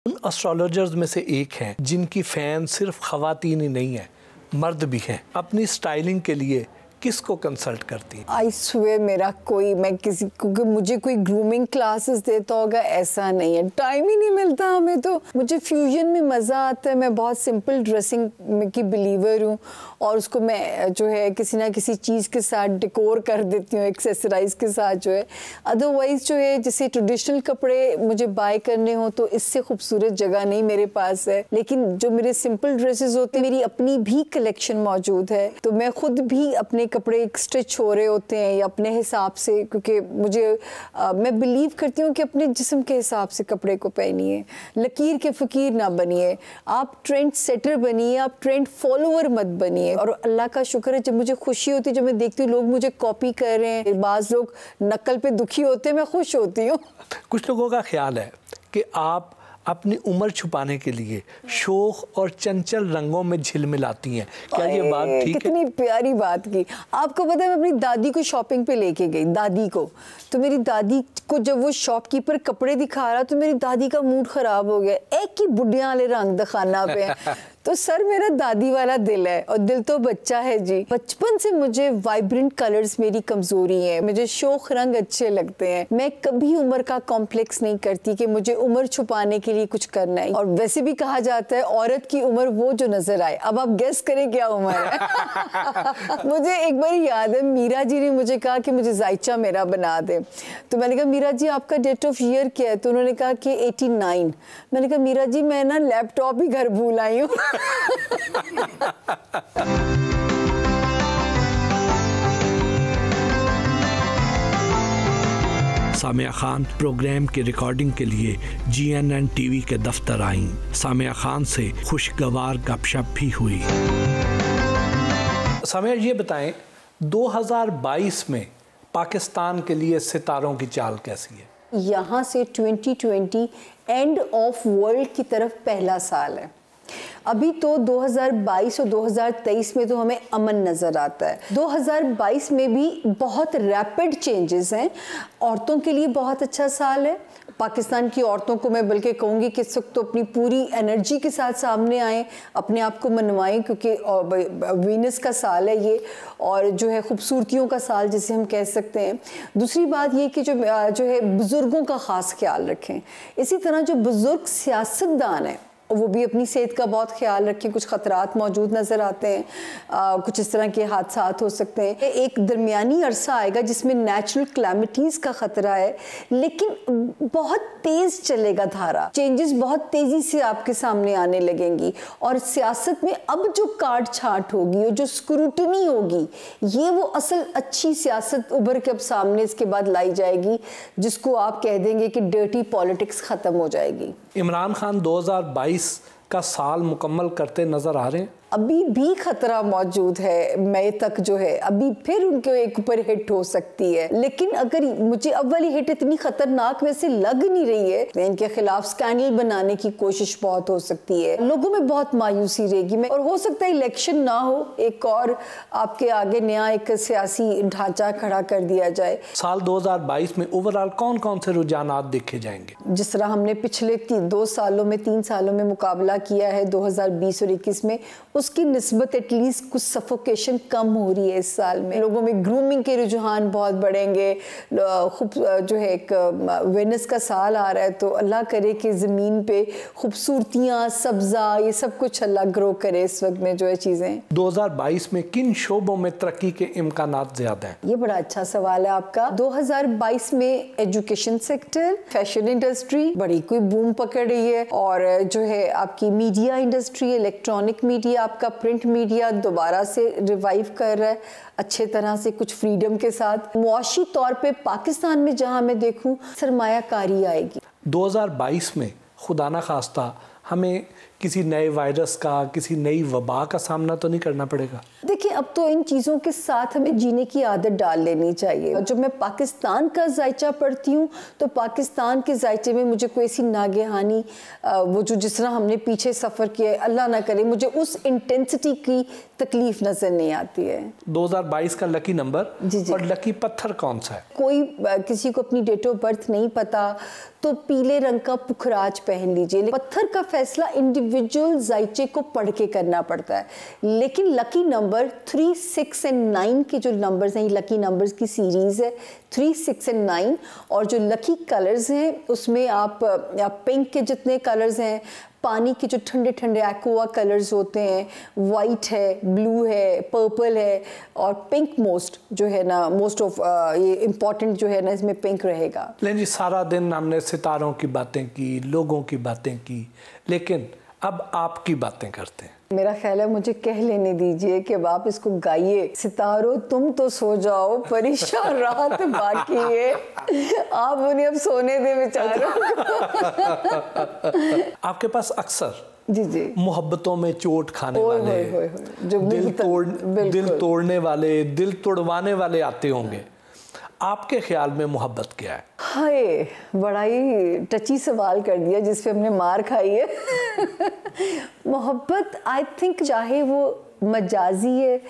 उन एस्ट्रोलॉजर्स में से एक हैं जिनकी फ़ैन सिर्फ ख़वातीन ही नहीं है, मर्द भी हैं। अपनी स्टाइलिंग के लिए किसको कंसल्ट करती हैं? आई स्वेयर मेरा कोई, मैं किसी को, मुझे कोई ग्रूमिंग क्लासेस देता होगा ऐसा नहीं है, टाइम ही नहीं मिलता हमें। तो मुझे फ्यूजन में मज़ा आता है। मैं बहुत सिंपल ड्रेसिंग की बिलीवर हूँ और उसको मैं जो है किसी ना किसी चीज़ के साथ डेकोर कर देती हूँ, एक्सेसराइज के साथ जो है। अदरवाइज़ जो है जैसे ट्रेडिशनल कपड़े मुझे बाय करने हो तो इससे खूबसूरत जगह नहीं मेरे पास है, लेकिन जो मेरे सिंपल ड्रेसेस होते हैं मेरी अपनी भी कलेक्शन मौजूद है। तो मैं खुद भी अपने कपड़े स्टिच हो रहे होते हैं या अपने हिसाब से, क्योंकि मैं बिलीव करती हूँ कि अपने जिस्म के हिसाब से कपड़े को पहनिए, लकीर के फ़कीर ना बनिए, आप ट्रेंड सेटर बनिए, आप ट्रेंड फॉलोअर मत बनिए। और अल्लाह का शुक्र है, जब मुझे खुशी होती है, जब मैं देखती हूँ लोग मुझे कॉपी कर रहे हैं, बाज़ लोग नकल पे दुखी होते हैं, मैं खुश होती हूँ। कुछ लोगों का ख्याल है कि आप अपनी उम्र छुपाने के लिए शोख और चंचल रंगों में झिलमिलाती हैं, क्या ये बात ठीक है? कितनी प्यारी बात की। आपको पता है मैं अपनी दादी को शॉपिंग पे लेके गई, दादी को, तो मेरी दादी को जब वो शॉपकीपर कपड़े दिखा रहा तो मेरी दादी का मूड ख़राब हो गया। एक ही बुढ़िया वाले रंग दिखाना पे तो सर मेरा दादी वाला दिल है और दिल तो बच्चा है जी। बचपन से मुझे वाइब्रेंट कलर्स मेरी कमजोरी है, मुझे शोख रंग अच्छे लगते हैं। मैं कभी उम्र का कॉम्प्लेक्स नहीं करती कि मुझे उम्र छुपाने के लिए कुछ करना है। और वैसे भी कहा जाता है औरत की उम्र वो जो नजर आए। अब आप गेस करें क्या उम्र है। मुझे एक बार याद है मीरा जी ने मुझे कहा कि मुझे जायचा मेरा बना दे, तो मैंने कहा मीरा जी आपका डेट ऑफ ईयर क्या है? तो उन्होंने कहा कि 89। मैंने कहा मीरा जी मैं ना लैपटॉप ही घर भूल आई हूँ। सामिया खान प्रोग्राम की रिकॉर्डिंग के लिए GNN TV के दफ्तर आईं। सामिया खान से खुशगवार गपशप भी हुई। सामिया ये बताएं 2022 में पाकिस्तान के लिए सितारों की चाल कैसी है? यहाँ से 2020 एंड ऑफ वर्ल्ड की तरफ पहला साल है। अभी तो 2022 और 2023 में तो हमें अमन नज़र आता है। 2022 में भी बहुत रैपिड चेंजेस हैं। औरतों के लिए बहुत अच्छा साल है। पाकिस्तान की औरतों को मैं बल्कि कहूँगी कि इस वक्त तो अपनी पूरी एनर्जी के साथ सामने आएँ, अपने आप को मनवाएं, क्योंकि वीनस का साल है ये और जो है खूबसूरतियों का साल जिसे हम कह सकते हैं। दूसरी बात ये कि जो है बुज़ुर्गों का ख़ास ख्याल रखें। इसी तरह जो बुज़ुर्ग सियासतदान हैं वो भी अपनी सेहत का बहुत ख्याल रखें। कुछ ख़तरात मौजूद नज़र आते हैं, कुछ इस तरह के हादसात हो सकते हैं। एक दरमियानी अरसा आएगा जिसमें नेचुरल क्लैमिटीज़ का ख़तरा है, लेकिन बहुत तेज़ चलेगा धारा। चेंजेस बहुत तेज़ी से आपके सामने आने लगेंगी और सियासत में अब जो काट छाट होगी और जो स्क्रूटनी होगी, ये वो असल अच्छी सियासत उभर के अब सामने इसके बाद लाई जाएगी, जिसको आप कह देंगे कि डर्टी पॉलिटिक्स ख़त्म हो जाएगी। इमरान खान 2022 का साल मुकम्मल करते नजर आ रहे हैं। अभी भी खतरा मौजूद है, मई तक जो है अभी फिर उनके एक ऊपर हिट हो सकती है। लेकिन अगर मुझे अब वाली हिट इतनी खतरनाक वैसे लग नहीं रही है, तो इनके खिलाफ स्कैंडल बनाने की कोशिश बहुत हो सकती है। लोगों में बहुत मायूसी रहेगी और हो सकता है इलेक्शन ना हो, एक और आपके आगे नया एक सियासी ढांचा खड़ा कर दिया जाए। साल 2022 में ओवरऑल कौन कौन से रुझानात देखे जाएंगे? जिस तरह हमने पिछले 3 सालों में मुकाबला किया है 2020 और 21 में, उसकी निस्बत एटलीस्ट कुछ सफोकेशन कम हो रही है इस साल में। लोगों में ग्रूमिंग के रुझान बहुत बढ़ेंगे। खूब जो है एक वेनस का साल आ रहा है, तो अल्लाह करे कि ज़मीन पे खूबसूरतियाँ, सब्ज़ा, ये सब कुछ अल्लाह ग्रो करे इस वक्त में जो है चीज़ें। 2022 में किन शोबों में तरक्की के इम्कानात ज़्यादा हैं? ये बड़ा अच्छा सवाल है आपका। 2022 में एजुकेशन सेक्टर, फैशन इंडस्ट्री बड़ी कोई बूम पकड़ रही है और जो है आपकी मीडिया इंडस्ट्री, इलेक्ट्रॉनिक मीडिया, आपका प्रिंट मीडिया दोबारा से रिवाइव कर रहा है अच्छे तरह से, कुछ फ्रीडम के साथ। मुआशी तौर पे पाकिस्तान में जहां मैं देखूं सरमायाकारी आएगी। 2022 में खुदा ना खास्ता हमें किसी नए वायरस का, किसी नई वबा का सामना तो नहीं करना पड़ेगा? देखिए, अब तो इन चीज़ों के साथ हमें जीने की आदत डाल लेनी चाहिए। जब मैं पाकिस्तान का जायचा पढ़ती हूँ तो पाकिस्तान के जायचे में मुझे कोई ऐसी नागहानी वो जो जिस तरह हमने पीछे सफ़र किया, अल्लाह ना करे, मुझे उस इंटेंसिटी की तकलीफ नज़र नहीं आती है। 2022 का लकी नंबर जी। और लकी पत्थर कौन सा है? कोई किसी को अपनी डेट ऑफ बर्थ नहीं पता तो पीले रंग का पुखराज पहन लीजिए। पत्थर का फैसला इंडिविजुअल जायचे को पढ़ के करना पड़ता है, लेकिन लकी नंबर 3, 6 और 9 के जो नंबर्स हैं, लकी नंबर्स की सीरीज़ है 3, 6 और 9। और जो लकी कलर्स हैं उसमें आप पिंक के जितने कलर्स हैं, पानी के जो ठंडे ठंडे एक्वा कलर्स होते हैं, वाइट है, ब्लू है, पर्पल है और पिंक मोस्ट जो है ना, मोस्ट ऑफ ये इम्पॉर्टेंट जो है ना, इसमें पिंक रहेगा। लेकिन जी सारा दिन हमने सितारों की बातें की, लोगों की बातें की, लेकिन अब आपकी बातें करते हैं। मेरा ख्याल है मुझे कह लेने दीजिए कि अब आप इसको गाइए। सितारों तुम तो सो जाओ, परेशान रात बाकी है, आप उन्हें अब सोने दे बेचारों। आपके पास अक्सर जी मोहब्बतों में चोट खाने वाले, जो दिल तोड़ने वाले, दिल तोड़वाने वाले आते होंगे। आपके ख्याल में मोहब्बत क्या है? हाय, बड़ा ही टची सवाल कर दिया जिस पे हमने मार खाई है। मोहब्बत आई थिंक चाहे वो मजाजी है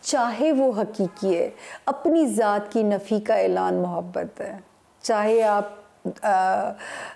चाहे वो हकीकी है, अपनी ज़ात की नफ़ी का ऐलान मोहब्बत है। चाहे आप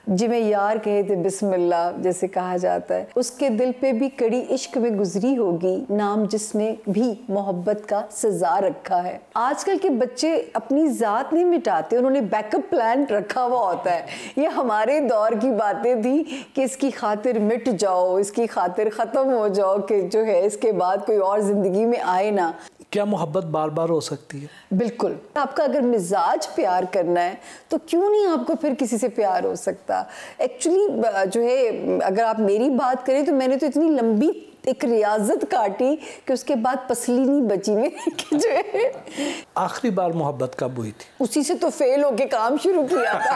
जिमें यार कहे थे बिस्मिल्लाह जैसे कहा जाता है, उसके दिल पे भी कड़ी इश्क में गुजरी होगी, नाम जिसने भी मोहब्बत का सजा रखा है। आजकल के बच्चे अपनी ज़ात नहीं मिटाते, उन्होंने बैकअप प्लान रखा हुआ होता है। ये हमारे दौर की बातें थी कि इसकी खातिर मिट जाओ, इसकी खातिर ख़त्म हो जाओ, कि जो है इसके बाद कोई और ज़िंदगी में आए ना। क्या मोहब्बत बार बार हो सकती है? बिल्कुल। आपका अगर मिजाज प्यार करना है तो क्यों नहीं आपको फिर किसी से प्यार हो सकता। एक्चुअली जो है, अगर आप मेरी बात करें तो मैंने तो इतनी लंबी एक रियाजत काटी कि उसके बाद पसली नहीं बची मेरी कि जो है। आखिरी बार मोहब्बत कब हुई थी? उसी से तो फेल होके काम शुरू किया था।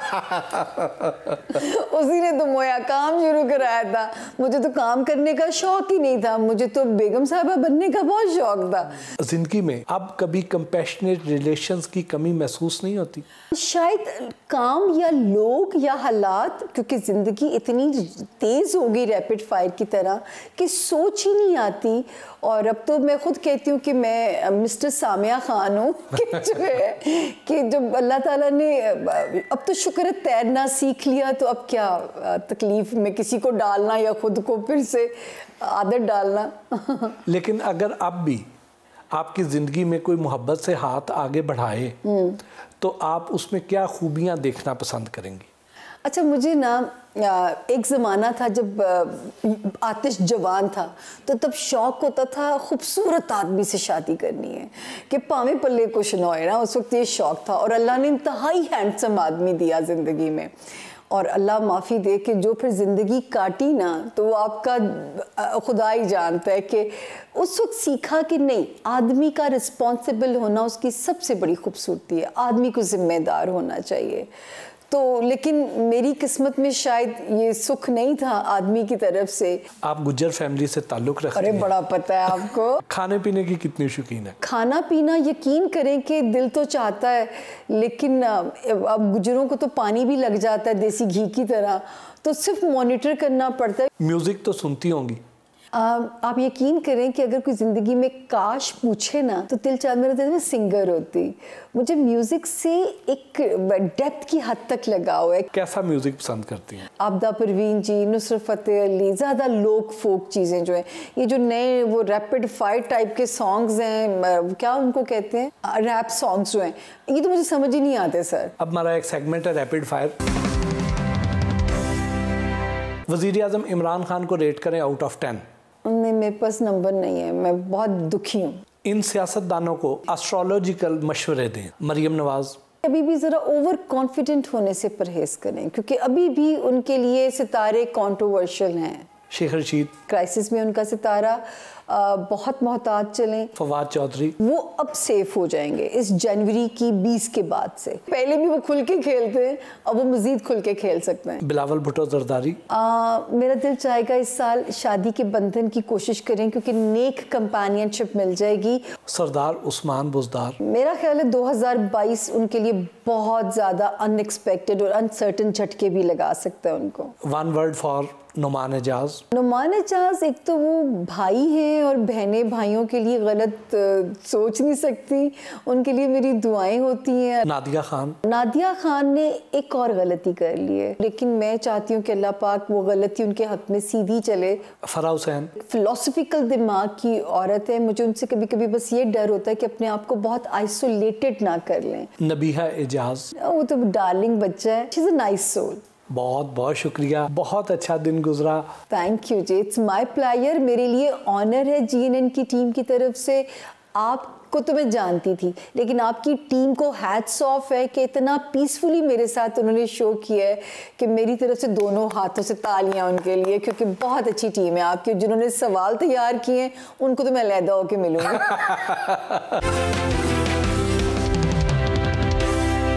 उसी ने तो मोया काम शुरू कराया था। मुझे तो काम करने का शौक ही नहीं था, मुझे तो बेगम साहबा बनने का बहुत शौक था। जिंदगी में अब कभी कंपैशनेट रिलेशंस की कमी महसूस नहीं होती? शायद काम या लोग या हालात, क्योंकि ज़िंदगी इतनी तेज़ हो गई रैपिड फायर की तरह कि सोच ही नहीं आती। और अब तो मैं खुद कहती हूँ कि मैं मिस्टर सामिया खान हूँ कि जो है कि जब अल्लाह ताला ने अब तो शुक्र है तैरना सीख लिया, तो अब क्या तकलीफ में किसी को डालना या खुद को फिर से आदत डालना। लेकिन अगर अब भी आपकी ज़िंदगी में कोई मोहब्बत से हाथ आगे बढ़ाए तो आप उसमें क्या खूबियाँ देखना पसंद करेंगी? अच्छा, मुझे ना एक ज़माना था जब आतिश जवान था, तो तब शौक़ होता था खूबसूरत आदमी से शादी करनी है कि पावे पल्ले कुछ न होए ना। उस वक्त ये शौक़ था और अल्लाह ने इंतहाई हैंडसम आदमी दिया ज़िंदगी में। और अल्लाह माफ़ी दे कि जो फिर ज़िंदगी काटी ना, तो वो आपका खुदा ही जानता है कि उस वक्त सीखा कि नहीं, आदमी का रिस्पॉन्सिबल होना उसकी सबसे बड़ी खूबसूरती है, आदमी को ज़िम्मेदार होना चाहिए। तो लेकिन मेरी किस्मत में शायद ये सुख नहीं था आदमी की तरफ से। आप गुज्जर फैमिली से ताल्लुक़ रखते हैं? अरे बड़ा पता है आपको। खाने पीने की कितनी शौकीन है? खाना पीना यकीन करें कि दिल तो चाहता है, लेकिन अब गुज्जरों को तो पानी भी लग जाता है देसी घी की तरह, तो सिर्फ मॉनिटर करना पड़ता है। म्यूज़िक तो सुनती होंगी? आप यकीन करें कि अगर कोई ज़िंदगी में काश पूछे ना, तो दिल चाह मेरा दिल में सिंगर होती। मुझे म्यूज़िक से एक डेप्थ की हद तक लगाव है। कैसा म्यूज़िक पसंद करती हैं? आबदा परवीन जी, नुसरत फ़तेह अली, ज़्यादा लोक फोक चीज़ें जो हैं। ये जो नए वो रैपिड फायर टाइप के सॉन्ग्स हैं, क्या उनको कहते हैं, रैप सॉन्ग्स जो हैं, ये तो मुझे समझ ही नहीं आते सर। अब हमारा एक सेगमेंट है रैपिड फायर। वज़ीर आज़म इमरान खान को रेट करें आउट ऑफ 10। नहीं, मेरे पास नंबर नहीं है, मैं बहुत दुखी हूँ। इन सियासतदानों को एस्ट्रोलॉजिकल मशवरे दें। मरियम नवाज। अभी भी ज़रा ओवर कॉन्फिडेंट होने से परहेज़ करें, क्योंकि अभी भी उनके लिए सितारे कंट्रोवर्शियल हैं। शेखर रशीद, क्राइसिस में उनका सितारा, बहुत मोहताज चलें। फवाद चौधरी, वो अब सेफ हो जाएंगे इस जनवरी की 20 के बाद से। पहले भी वो खुल के खेलते हैं, अब वो मजीद खुल के खेल सकते हैं। बिलावल भुट्टो जरदारी, मेरा दिल चाहेगा इस साल शादी के बंधन की कोशिश करें क्योंकि नेक कंपेनियनशिप मिल जाएगी। सरदार उस्मान बुजदार, मेरा ख्याल है 2022 उनके लिए बहुत ज़्यादा अनएक्सपेक्टेड और अनसर्टन झटके भी लगा सकता है उनको। One word for Numan Ejaz. Numan Ejaz एक तो वो भाई हैं और बहनें भाइयों के लिए गलत सोच नहीं सकती, उनके लिए मेरी दुआएं होती हैं। नादिया खान, नादिया खान ने एक और गलती कर ली है, लेकिन मैं चाहती हूँ कि अल्लाह पाक वो गलती उनके हक में सीधी चले। फराह हुसैन, फिलोसफिकल दिमाग की औरत है, मुझे उनसे कभी कभी बस ये डर होता है कि अपने आप को बहुत आइसोलेटेड ना कर लें। नबीहा एजाज, वो तो डार्लिंग बच्चा है, she is a nice soul. बहुत बहुत शुक्रिया, बहुत अच्छा दिन गुजरा। Thank you ji, it's my pleasure, मेरे लिए ऑनर है GNN की टीम की तरफ से। आपको तो मैं जानती थी, लेकिन आपकी टीम को हैट्स ऑफ है कि इतना पीसफुली मेरे साथ उन्होंने शो किया है कि मेरी तरफ से दोनों हाथों से तालियां उनके लिए, क्योंकि बहुत अच्छी टीम है आपकी। जिन्होंने सवाल तैयार किए हैं उनको तो मैं अलहदा होकर मिलूंगी।